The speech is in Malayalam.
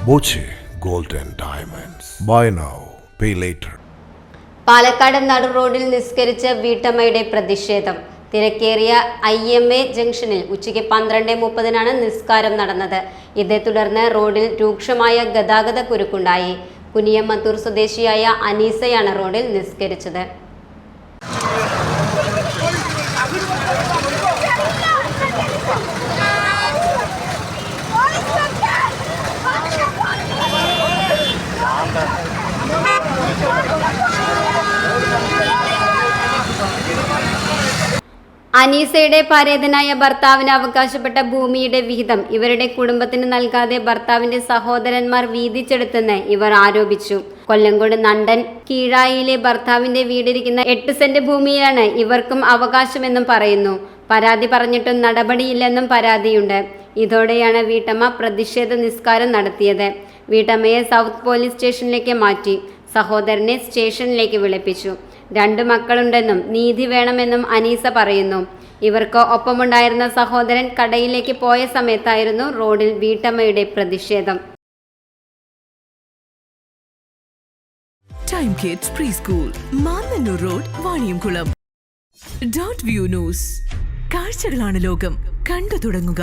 Boche Gold and Diamonds. Buy now, pay later. Palakkad നടു റോഡിൽ നിസ്കരിച്ച വീട്ടമ്മയുടെ പ്രതിഷേധം. തിരക്കേറിയ IMA ജംഗ്ഷനിൽ ഉച്ചയ്ക്ക് 12:30 നിസ്കാരം നടന്നത്. ഇതേ തുടർന്ന് റോഡിൽ രൂക്ഷമായ ഗതാഗത കുരുക്കുണ്ടായി. കുനിയമ്മത്തൂർ സ്വദേശിയായ അനീസയാണ് റോഡിൽ നിസ്കരിച്ചത്. അനീസയുടെ പരേതനായ ഭർത്താവിന് അവകാശപ്പെട്ട ഭൂമിയുടെ വിഹിതം ഇവരുടെ കുടുംബത്തിന് നൽകാതെ ഭർത്താവിന്റെ സഹോദരന്മാർ വീതിച്ചെടുത്തെന്ന് ഇവർ ആരോപിച്ചു. കൊല്ലങ്കോട് നണ്ടൻ കീഴായിലെ ഭർത്താവിന്റെ വീടിരിക്കുന്ന 8 സെന്റ് ഭൂമിയിലാണ് ഇവർക്കും അവകാശമെന്നും പറയുന്നു. പരാതി പറഞ്ഞിട്ടും നടപടിയില്ലെന്നും പരാതിയുണ്ട്. ഇതോടെയാണ് വീട്ടമ്മ പ്രതിഷേധ നിസ്കാരം നടത്തിയത്. വീട്ടമ്മയെ സൗത്ത് പോലീസ് സ്റ്റേഷനിലേക്ക് മാറ്റി. സഹോദരനെ സ്റ്റേഷനിലേക്ക് വിളിപ്പിച്ചു. 2 മക്കളുണ്ടെന്നും നീതി വേണമെന്നും അനീസ പറയുന്നു. ഇവർക്ക് ഒപ്പമുണ്ടായിരുന്ന സഹോദരൻ കടയിലേക്ക് പോയ സമയത്തായിരുന്നു റോഡിൽ വീട്ടമ്മയുടെ പ്രതിഷേധം. Time kids pre school, Mannannur road, Vaniyamkulam. .view news. കാഴ്ചകളാണ് ലോകം, കണ്ടു തുടങ്ങുക.